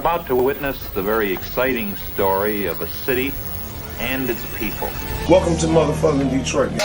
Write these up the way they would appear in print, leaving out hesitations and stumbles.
about to witness the very exciting story of a city and its people. Welcome to motherfucking Detroit.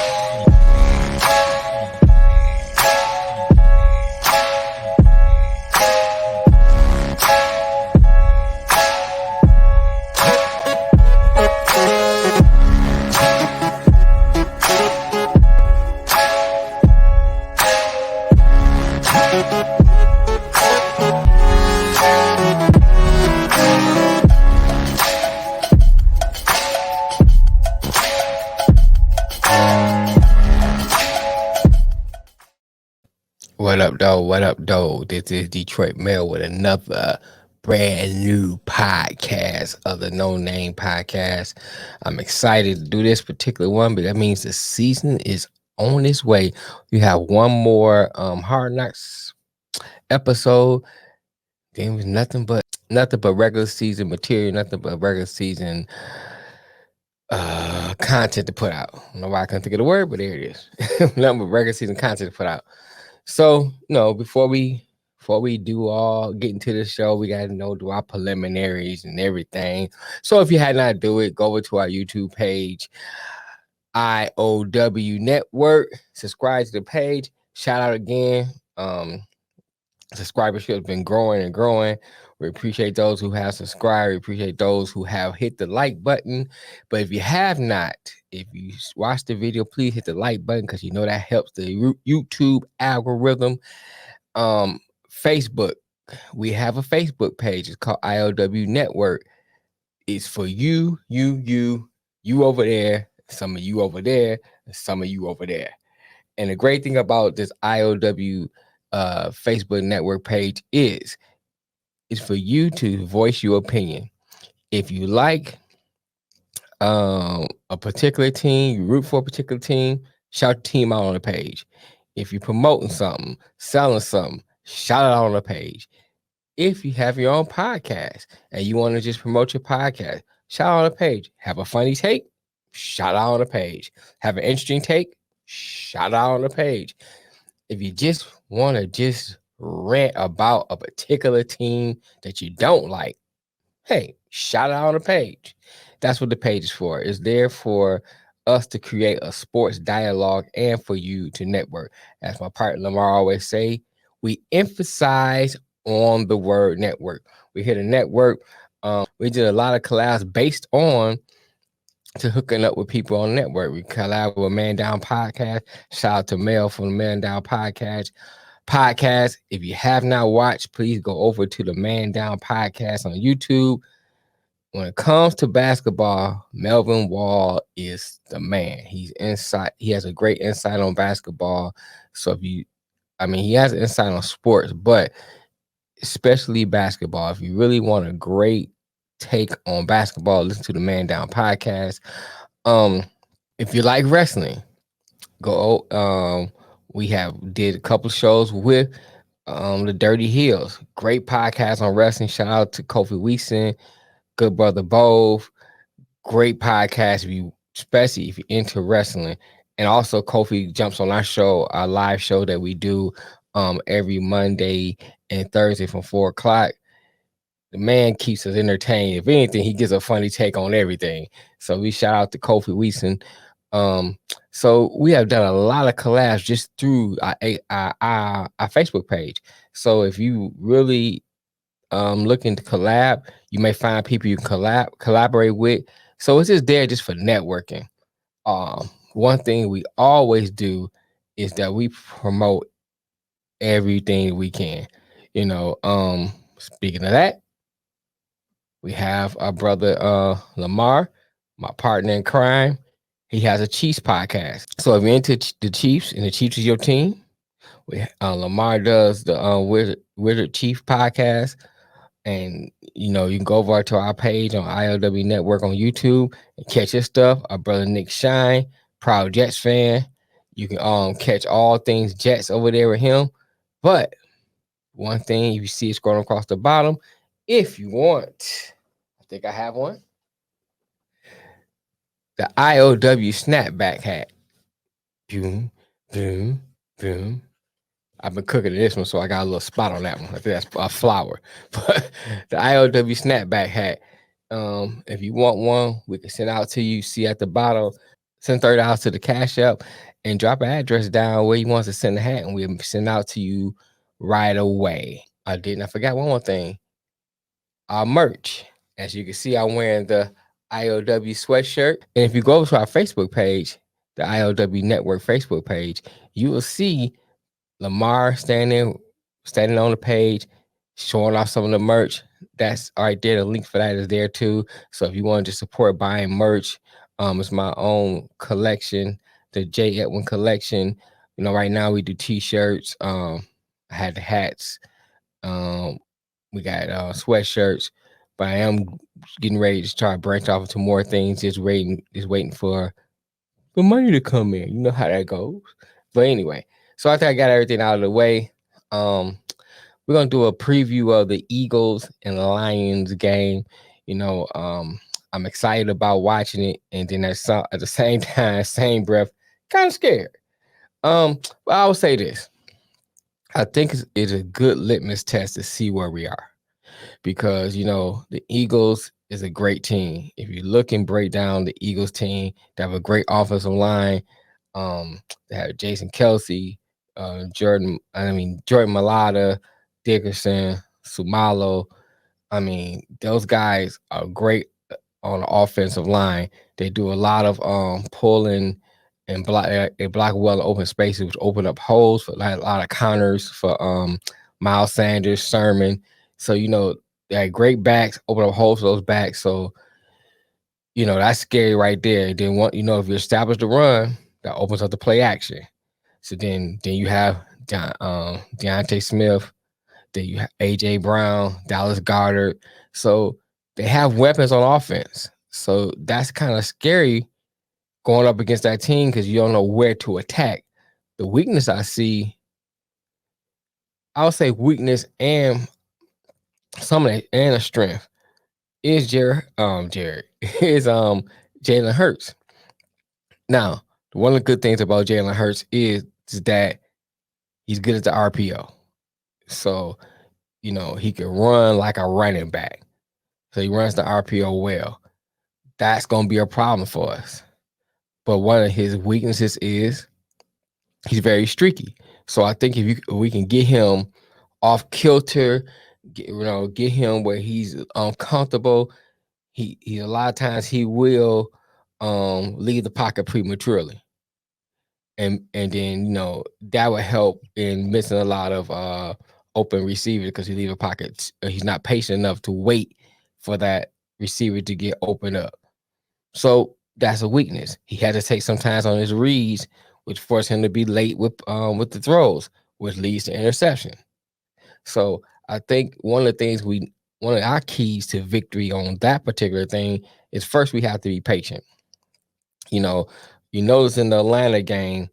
What up, though? What up, though? This is Detroit Mail with another brand new podcast of the No Name Podcast. I'm excited to do this particular one, but that means the season is on its way. We have one more Hard Knocks episode. Then was nothing but regular season material, nothing but regular season content to put out. I don't know why I couldn't think of the word, but there it is. Nothing but regular season content to put out. So, before we get into the show, we got to do our preliminaries and everything. So if you had not do it, go over to our YouTube page, IOW Network, subscribe to the page. Shout out again. Subscribership has been growing and growing. We appreciate those who have subscribed. We appreciate those who have hit the like button. But if you have not, if you watch the video, please hit the like button because that helps the YouTube algorithm. Facebook, we have a Facebook page. It's called IOW Network. It's for you over there, some of you over there, and some of you over there. And the great thing about this IOW Facebook network page is for you to voice your opinion. If you like a particular team, you root for a particular team, shout the team out on the page. If you're promoting something, selling something, shout it out on the page. If you have your own podcast and you want to just promote your podcast, shout out on the page. Have a funny take, shout out on the page. Have an interesting take, shout out on the page. If you just want to just rant about a particular team that you don't like, hey, shout out on the page. That's what the page is for. It's there for us to create a sports dialogue and for you to network. As my partner Lamar always say, we emphasize on the word network. We hit a network. We did a lot of collabs based on to hooking up with people on the network. We collab with Man Down Podcast. Shout out to Mel from the Man Down Podcast. If you have not watched, please go over to the Man Down Podcast on YouTube. When it comes to basketball, Melvin Wall is the man. He's inside. He has a great insight on basketball. So he has an insight on sports, but especially basketball. If you really want a great take on basketball, listen to the Man Down Podcast. If you like wrestling, go. We did a couple shows with the Dirty Heels. Great podcast on wrestling. Shout out to Kofi Weeson, good brother Bove. Great podcast especially if you're into wrestling. And also Kofi jumps on our live show that we do every Monday and Thursday from 4:00. The man keeps us entertained. If anything, he gives a funny take on everything. So we shout out to Kofi Weeson. So we have done a lot of collabs just through our Facebook page. So if you really looking to collab, you may find people you can collaborate with. So it's just there just for networking. One thing we always do is that we promote everything we can. Speaking of that, we have our brother Lamar, my partner in crime. He has a Chiefs podcast. So if you're into the Chiefs and the Chiefs is your team, Lamar does the Wizard Chief podcast. And, you can go over to our page on IOW Network on YouTube and catch his stuff. Our brother Nick Shine, proud Jets fan. You can catch all things Jets over there with him. But one thing you see is scrolling across the bottom. If you want, I think I have one. The IOW snapback hat. Boom, boom, boom. I've been cooking this one, so I got a little spot on that one. I think that's a flower. But the IOW snapback hat. If you want one, we can send out to you. See at the bottom, send $30 to the Cash App and drop an address down where you want to send the hat, and we'll send out to you right away. I forgot one more thing. Our merch. As you can see, I'm wearing the IOW sweatshirt. And if you go over to our Facebook page, the IOW Network Facebook page, you will see Lamar standing on the page, showing off some of the merch. That's right there. The link for that is there too. So if you want to support buying merch, it's my own collection, the J. Edwin collection. You know, right now we do t-shirts. I had the hats. We got sweatshirts, but I am getting ready to start branch off into more things. Just waiting for the money to come in. You know how that goes. But anyway, so I think I got everything out of the way. We're gonna do a preview of the Eagles and Lions game. You know, I'm excited about watching it, and then at the same time, same breath, kind of scared. But I will say this: I think it's a good litmus test to see where we are, because you know the Eagles is a great team. If you look and break down the Eagles team, they have a great offensive line. They have Jason Kelsey, Jordan Mailata, Dickerson, Sumalo. I mean, those guys are great on the offensive line. They do a lot of pulling and block. They block well in open spaces, which open up holes for like a lot of counters for Miles Sanders, Sermon. So you know they had great backs, open up holes for those backs. So you know that's scary right there. Then if you establish the run, that opens up the play action. So then you have Deontay Smith, then you have AJ Brown, Dallas Goedert. So they have weapons on offense. So that's kind of scary going up against that team because you don't know where to attack. The weakness I see, I'll say weakness and some of that and a strength is Jared is Jalen Hurts. Now, one of the good things about Jalen Hurts is that he's good at the RPO. So, you know, he can run like a running back. So he runs the RPO well. That's going to be a problem for us. But one of his weaknesses is he's very streaky. So I think if we can get him off kilter, get him where he's uncomfortable, he a lot of times he will leave the pocket prematurely. And then that would help in missing a lot of open receivers because he leave a pocket. He's not patient enough to wait for that receiver to get opened up. So that's a weakness. He had to take some time on his reads, which forced him to be late with the throws, which leads to interception. So I think one of our keys to victory on that particular thing is first we have to be patient. You notice in the Atlanta game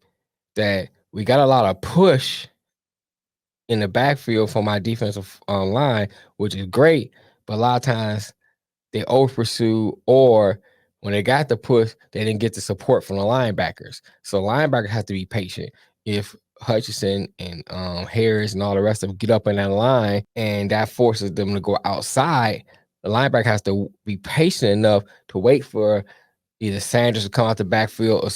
that we got a lot of push in the backfield from our defensive line, which is great, but a lot of times they over pursue, or when they got the push, they didn't get the support from the linebackers. So linebackers have to be patient. If Hutchinson and Harris and all the rest of them get up in that line and that forces them to go outside, the linebacker has to be patient enough to wait for either Sanders to come out the backfield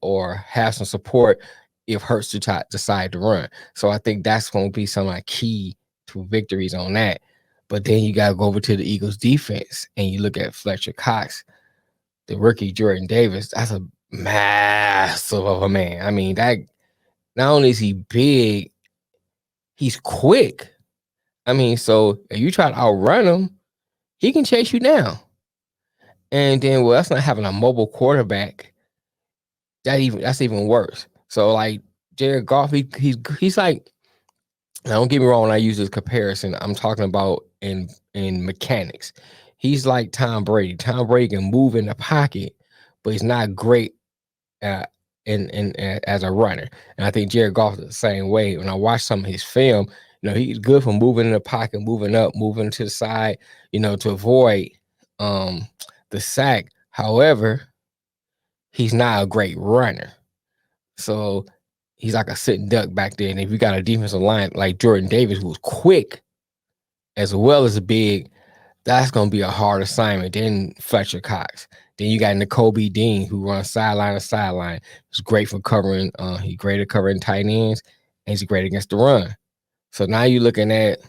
or have some support if Hurts to decide to run. So I think that's going to be some of the key to victories on that. But then you got to go over to the Eagles defense and you look at Fletcher Cox, the rookie Jordan Davis. That's a massive of a man. I mean, that not only is he big, he's quick. I mean, so if you try to outrun him, he can chase you down. And then, that's not having a mobile quarterback. That's even worse. So, like Jared Goff, he's like. Now, don't get me wrong when I use this comparison. I'm talking about in mechanics. He's like Tom Brady. Tom Brady can move in the pocket, but he's not great as a runner. And I think Jared Goff is the same way. When I watch some of his film, he's good for moving in the pocket, moving up, moving to the side, to avoid the sack. However, he's not a great runner. So he's like a sitting duck back there. And if you got a defensive line like Jordan Davis, who's quick as well as big, that's going to be a hard assignment. Then Fletcher Cox. Then you got N'Kobe Dean, who runs sideline to sideline. He's great for covering. He's great at covering tight ends, and he's great against the run. So now you're looking at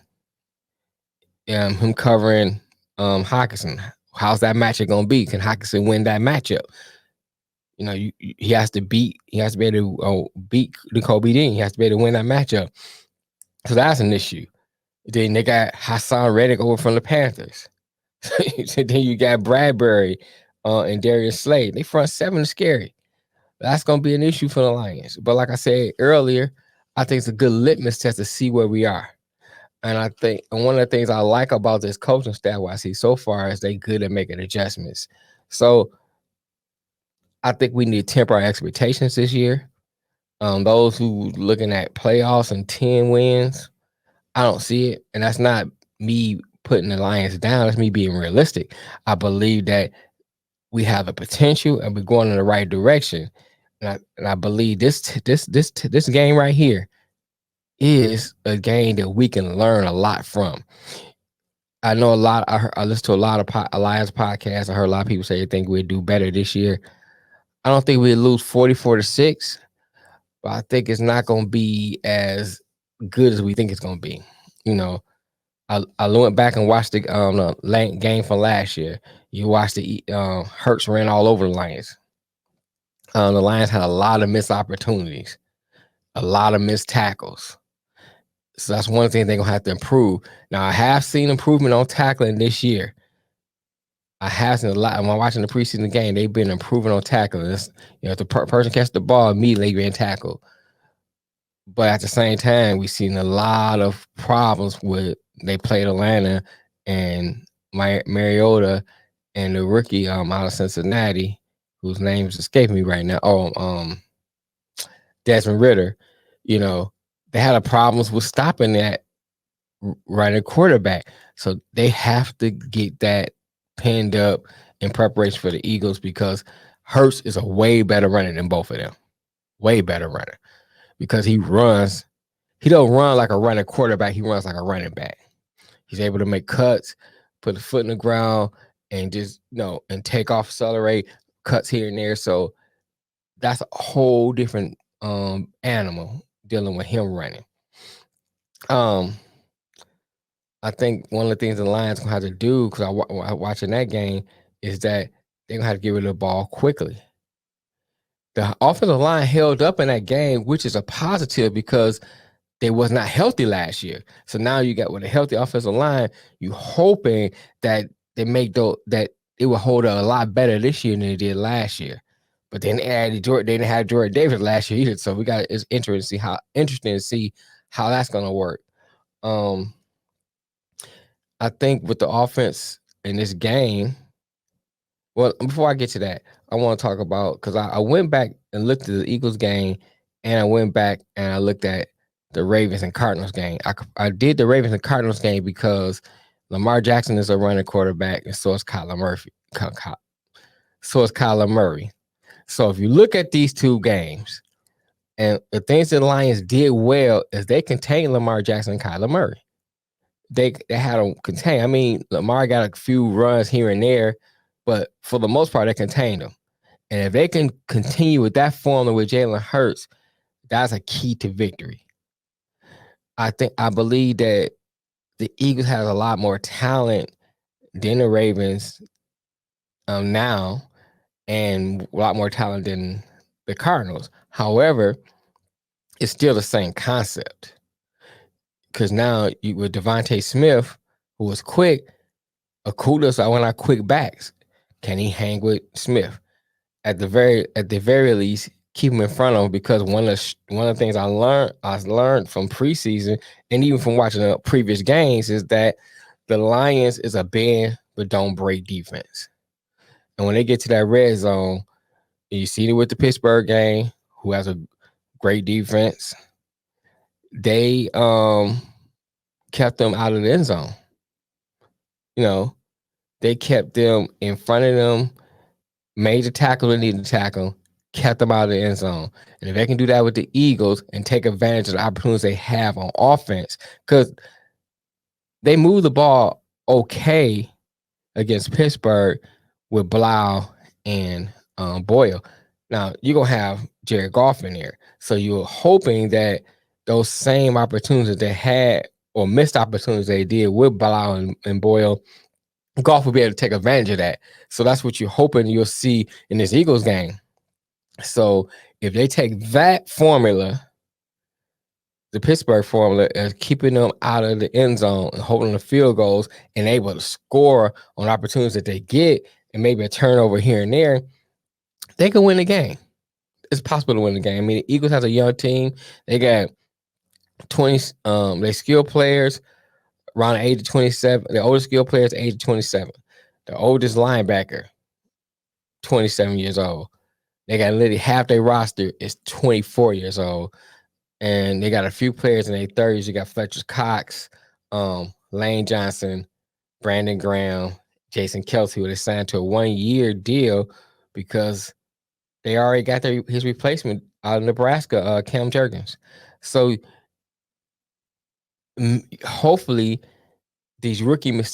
him covering Hawkinson. How's that matchup going to be? Can Hawkinson win that matchup? You know, he has to be able to beat N'Kobe Dean. He has to be able to win that matchup. So that's an issue. Then they got Hassan Reddick over from the Panthers. Then you got Bradbury and Darius Slade. They front seven is scary. That's going to be an issue for the Lions. But like I said earlier, I think it's a good litmus test to see where we are. And I think one of the things I like about this coaching staff, what I see so far, is they good at making adjustments. So I think we need to temper our expectations this year. Those who looking at playoffs and 10 wins, I don't see it. And that's not me putting the Lions down. That's me being realistic. I believe that we have the potential and we're going in the right direction. And I believe this game right here is a game that we can learn a lot from. I know a lot. I listen to a lot of Lions podcasts. I heard a lot of people say they think we'd do better this year. I don't think we'd lose 44-6, but I think it's not going to be as good as we think it's going to be. You know, I went back and watched the game from last year. You watched the Hurts ran all over the Lions. The Lions had a lot of missed opportunities, a lot of missed tackles. So that's one thing they're going to have to improve. Now, I have seen improvement on tackling this year. I have seen a lot. When I'm watching the preseason game, they've been improving on tackling. If the person catches the ball, immediately they've been tackled. But at the same time, we've seen a lot of problems with they played Atlanta and Mariota and the rookie out of Cincinnati, whose name is escaping me right now. Desmond Ridder. You know, they had problems with stopping that running quarterback. So they have to get that pinned up in preparation for the Eagles because Hurts is a way better runner than both of them. Way better runner. Because he runs, he don't run like a running quarterback, he runs like a running back. He's able to make cuts, put a foot in the ground, and just and take off, accelerate, cuts here and there. So that's a whole different animal dealing with him running. I think one of the things the Lions gonna have to do, because I watching that game, is that they're gonna have to get rid of the ball quickly. The offensive line held up in that game, which is a positive because they was not healthy last year. So now you got with a healthy offensive line, you hoping that they that it will hold up a lot better this year than it did last year. But then they added Jordan. They didn't have Jordan Davis last year either. So it's interesting to see how that's gonna work. I think with the offense in this game, well, before I get to that, I want to talk about, because I went back and looked at the Eagles game, and I went back and I looked at the Ravens and Cardinals game. I did the Ravens and Cardinals game because Lamar Jackson is a running quarterback, and so is Kyler Murray. So is Kyler Murray. So if you look at these two games, and the things that the Lions did well is they contained Lamar Jackson and Kyler Murray. They had them contained. I mean, Lamar got a few runs here and there, but for the most part, they contained them. And if they can continue with that formula with Jalen Hurts, that's a key to victory. I believe that the Eagles have a lot more talent than the Ravens now, and a lot more talent than the Cardinals. However, it's still the same concept. Because now with Devontae Smith, who was quick, Okudas, I want our quick backs. Can he hang with Smith? At the very least, keep him in front of him, because one of the things I learned from preseason and even from watching the previous games is that the Lions is a bend but don't break defense. And when they get to that red zone, you see it with the Pittsburgh game, who has a great defense, they kept them out of the end zone. They kept them in front of them, made the tackle they needed to tackle, kept them out of the end zone. And if they can do that with the Eagles and take advantage of the opportunities they have on offense, because they move the ball okay against Pittsburgh with Blau and Boyle. Now, you're going to have Jared Goff in there. So you're hoping that those same opportunities that they had or missed opportunities they did with Blau and Boyle, Goff will be able to take advantage of that. So that's what you're hoping you'll see in this Eagles game. So if they take that formula, the Pittsburgh formula, as keeping them out of the end zone and holding the field goals and able to score on opportunities that they get and maybe a turnover here and there, they can win the game. It's possible to win the game. I mean, the Eagles has a young team. They got 20 they skilled players around the age of 27. The oldest skilled player is age of 27. The oldest linebacker, 27 years old. They got literally half their roster is 24 years old. And they got a few players in their 30s. You got Fletcher Cox, Lane Johnson, Brandon Graham, Jason Kelsey, who they signed to a 1-year deal because they already got his replacement out of Nebraska, Cam Jurgens. So hopefully these rookies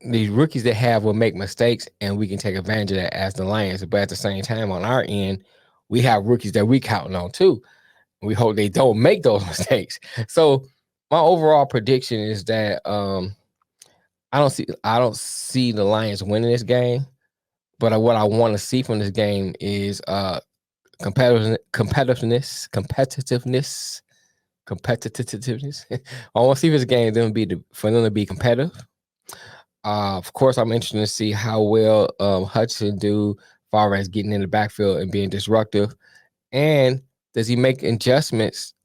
that have will make mistakes, and we can take advantage of that as the Lions. But at the same time, on our end, we have rookies that we counting on too. We hope they don't make those mistakes. So my overall prediction is that I don't see the Lions winning this game, but what I want to see from this game is competitiveness. I want to see this game for them to be competitive. Of course, I'm interested to see how well Hudson do as far as getting in the backfield and being disruptive, and does he make adjustments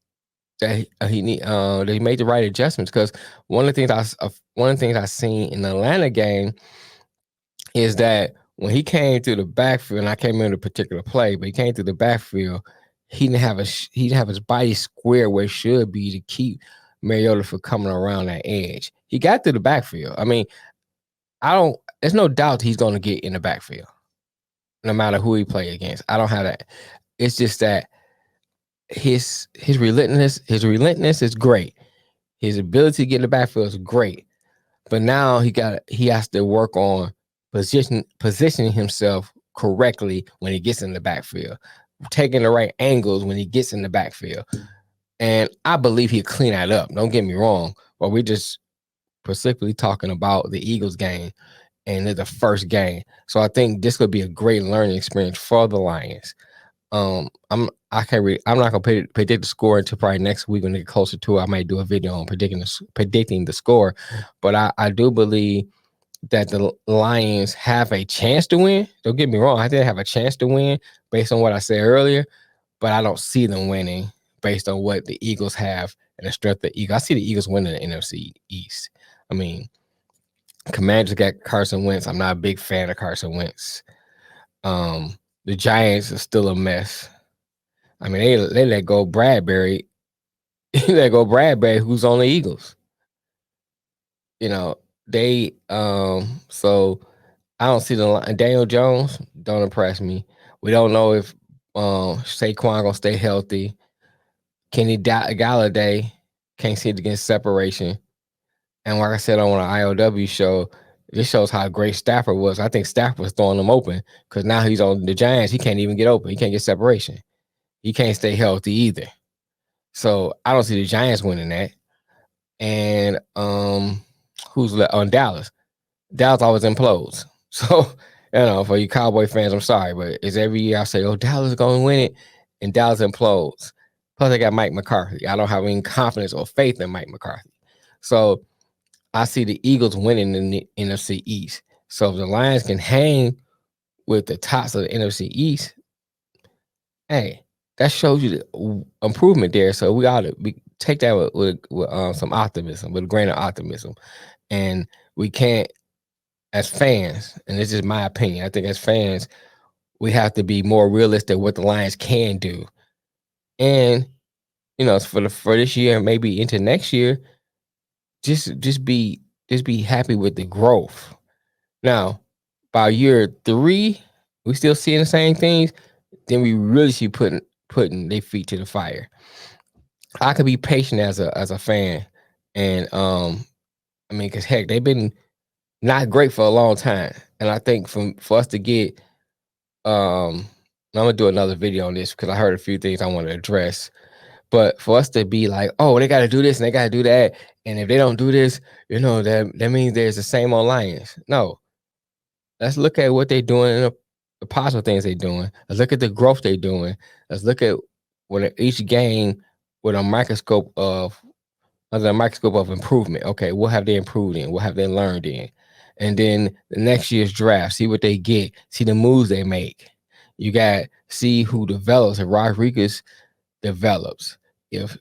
that he need? That he made the right adjustments? Because one of the things I seen in the Atlanta game is that when he came through the backfield, and I can't remember the particular play, but he came through the backfield, he didn't have his body square where it should be to keep Mariota from coming around that edge. He got through the backfield. I mean, there's no doubt he's going to get in the backfield, no matter who he play against. I don't have that. It's just that his relentlessness is great. His ability to get in the backfield is great. But now he has to work on positioning himself correctly when he gets in the backfield, taking the right angles when he gets in the backfield. And I believe he'll clean that up. Don't get me wrong. But we're just specifically talking about the Eagles game, and it's the first game. So I think this could be a great learning experience for the Lions. I'm not gonna predict the score until probably next week when they get closer to it. I might do a video on predicting the score, but I do believe that the Lions have a chance to win. Don't get me wrong, I think they have a chance to win based on what I said earlier, but I don't see them winning based on what the Eagles have and the strength of the Eagles. I see the Eagles winning the NFC East. I mean, Commanders got Carson Wentz. I'm not a big fan of Carson Wentz. The Giants are still a mess. I mean, they let go Bradbury. They let go Bradbury, who's on the Eagles. You know, they so I don't see the line. Daniel Jones don't impress me. We don't know if Saquon gonna stay healthy. Kenny Galladay can't seem to get separation. And like I said on an IOW show, this shows how great Stafford was. I think Stafford was throwing them open because now he's on the Giants. He can't even get open. He can't get separation. He can't stay healthy either. So I don't see the Giants winning that. And who's left on Dallas? Dallas always implodes. So, for you Cowboy fans, I'm sorry, but it's every year I say, oh, Dallas is going to win it, and Dallas implodes. Plus, they got Mike McCarthy. I don't have any confidence or faith in Mike McCarthy. So I see the Eagles winning in the NFC East. So if the Lions can hang with the tops of the NFC East, hey, that shows you the improvement there. So we ought to take that with some optimism, with a grain of optimism. And we can't, as fans, and this is my opinion, I think as fans, we have to be more realistic what the Lions can do. And, for this year, maybe into next year, just be happy with the growth. Now, by year 3, we still seeing the same things. then we really should putting their feet to the fire. I could be patient as a fan, and I mean, because heck, they've been not great for a long time, and I think for us to get I'm gonna do another video on this because I heard a few things I want to address. But for us to be like, oh, they got to do this and they got to do that, and if they don't do this, that means there's the same on Lions. No, let's look at what they're doing and the positive things they're doing. Let's look at the growth they're doing. Let's look at what each game with a microscope of under a microscope of improvement. Okay, what have they improved in? What have they learned in? And then the next year's draft, see what they get, see the moves they make. You got see who develops. If Rodriguez develops, if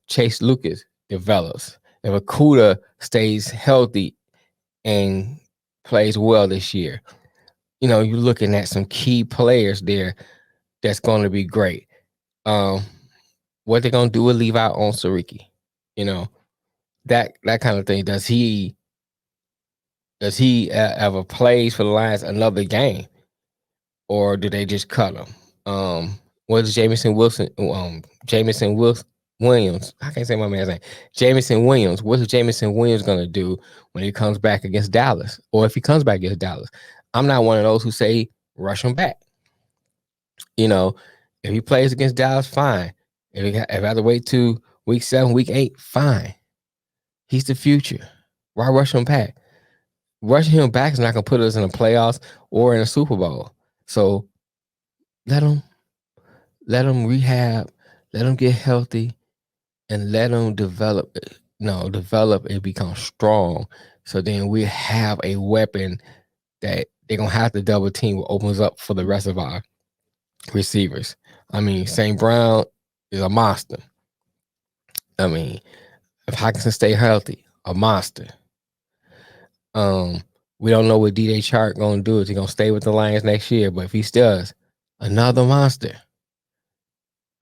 Chase Lucas develops, if Akuda stays healthy and plays well this year, you're looking at some key players there that's going to be great. What they're going to do with Levi on Sariki, that kind of thing. Does he ever plays for the Lions another game, or do they just cut him? What is Jamison Williams? I can't say my man's name. Jamison Williams. What is Jamison Williams gonna do when he comes back against Dallas, or if he comes back against Dallas? I'm not one of those who say rush him back. If he plays against Dallas, fine. If I have to wait to week 7, week 8, fine. He's the future. Why rush him back? Rushing him back is not going to put us in the playoffs or in a Super Bowl. So let him rehab, let him get healthy, and let him develop and become strong. So then we have a weapon that they're going to have to double team, what opens up for the rest of our receivers. I mean, St. Brown is a monster. I mean, if Hockenson stay healthy, a monster. We don't know what DJ Chark gonna do. Is he gonna stay with the Lions next year? But if he does, another monster.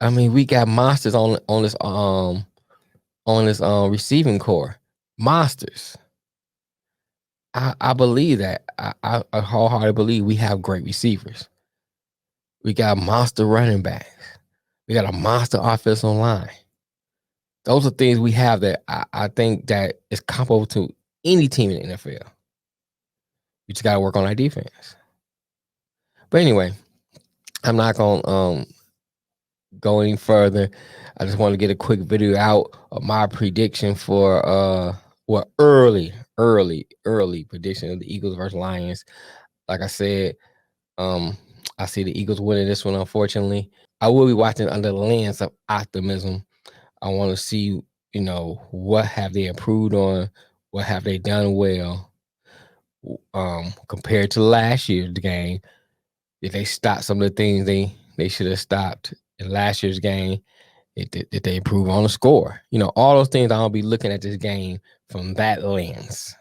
I mean, we got monsters on this receiving core. Monsters. I believe that. I wholeheartedly believe we have great receivers. We got monster running backs. We got a monster offensive line. Those are things we have that I think that is comparable to any team in the NFL. We just got to work on our defense. But anyway, I'm not going to go any further. I just want to get a quick video out of my prediction for early prediction of the Eagles versus Lions. Like I said, I see the Eagles winning this one, unfortunately. I will be watching under the lens of optimism. I want to see, what have they improved on? What have they done well? Compared to last year's game, did they stop some of the things they should have stopped in last year's game? Did they improve on the score? All those things I'll be looking at this game from that lens.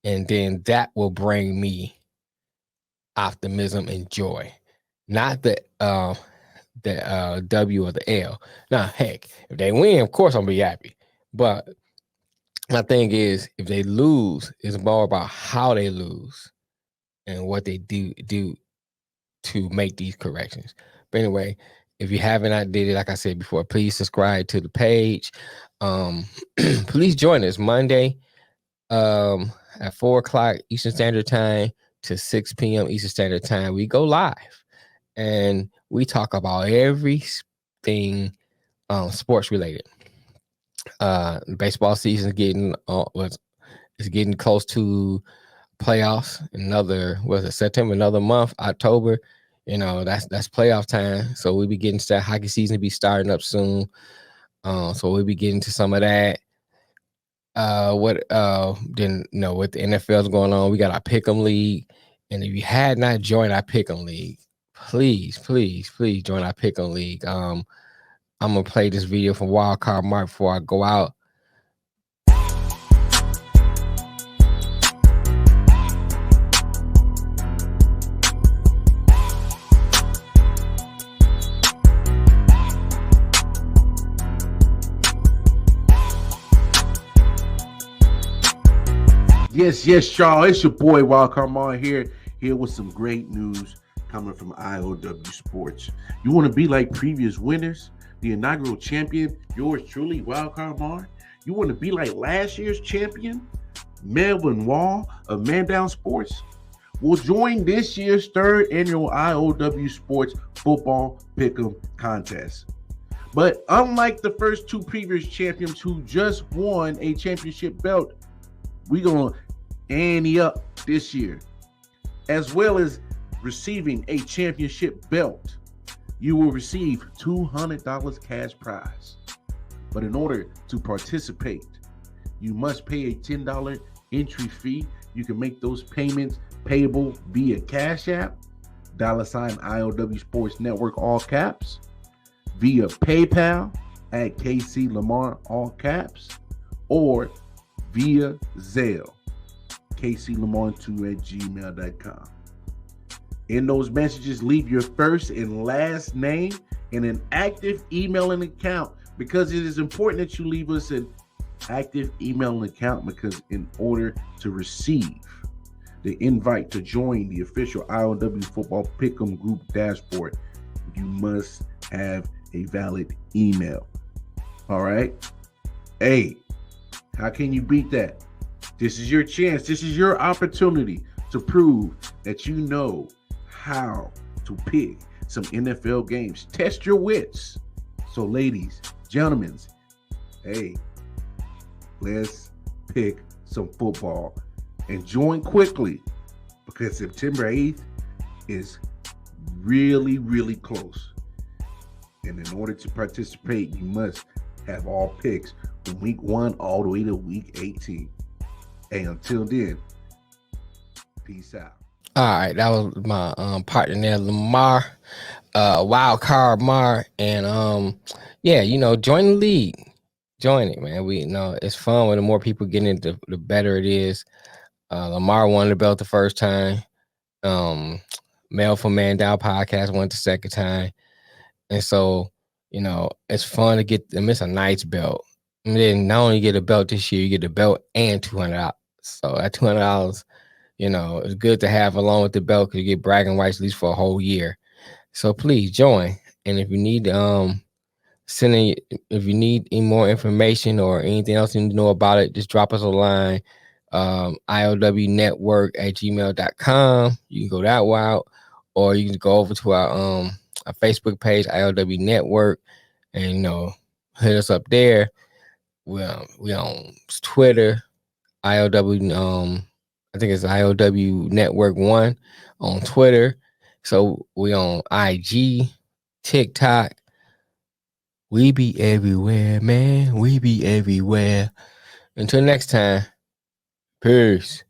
And then that will bring me optimism and joy. Not the W or the L. Now, heck, if they win, of course I'm gonna be happy. But my thing is, if they lose, it's more about how they lose and what they do to make these corrections. But anyway, if you haven't, I did it. Like I said before, please subscribe to the page. Please join us Monday at 4:00 Eastern Standard Time to 6 p.m. Eastern Standard Time. We go live and we talk about everything sports related. Baseball season is getting close to playoffs. September, another month, October. That's playoff time. So we'll be getting started. Hockey season will be starting up soon. So we'll be getting to some of that. With the NFL is going on, we got our Pick'em League. And if you had not joined our Pick'em League, please join our Pick'em League. I'm gonna play this video from Wildcard Mark before I go out. Yes, y'all. It's your boy Wildcard Mark here with some great news coming from IOW Sports. You want to be like previous winners, the inaugural champion, yours truly, Wildcard Mar? You want to be like last year's champion, Melvin Wall of Man Down Sports? Will join this year's third annual IOW Sports Football Pick'em Contest. But unlike the first two previous champions who just won a championship belt, we're going to ante up this year. As well as receiving a championship belt, you will receive $200 cash prize. But in order to participate, you must pay a $10 entry fee. You can make those payments payable via Cash App, $ IOW Sports Network, all caps, via PayPal at KC Lamar, all caps, or via Zelle, kclamar2@gmail.com. In those messages, leave your first and last name and an active emailing account, because it is important that you leave us an active emailing account, because in order to receive the invite to join the official IOW Football Pick'em Group dashboard, you must have a valid email. All right? Hey, how can you beat that? This is your chance. This is your opportunity to prove that you know how to pick some NFL games. Test your wits. So ladies, gentlemen, hey, let's pick some football and join quickly, because September 8th is really, really close. And in order to participate, you must have all picks from week 1 all the way to week 18. Hey, until then, peace out. All right, that was my partner there, Lamar, Wildcard Mar, and yeah, join the league, join it, man. We it's fun. When the more people get in, the better it is. Lamar won the belt the first time. Mel from Man Down Podcast won the second time, and so it's fun to get them. It's a nice belt. And then not only get a belt this year, you get the belt and $200. So that $200. It's good to have along with the belt, because you get bragging rights at least for a whole year. So please join. And if you need if you need any more information or anything else you need to know about it, just drop us a line, IOWnetwork@gmail.com. You can go that route, or you can go over to our Facebook page, IOW Network, and hit us up there. We on Twitter, IOW I think it's IOW Network 1 on Twitter. So we on IG, TikTok. We be everywhere, man. We be everywhere. Until next time, peace.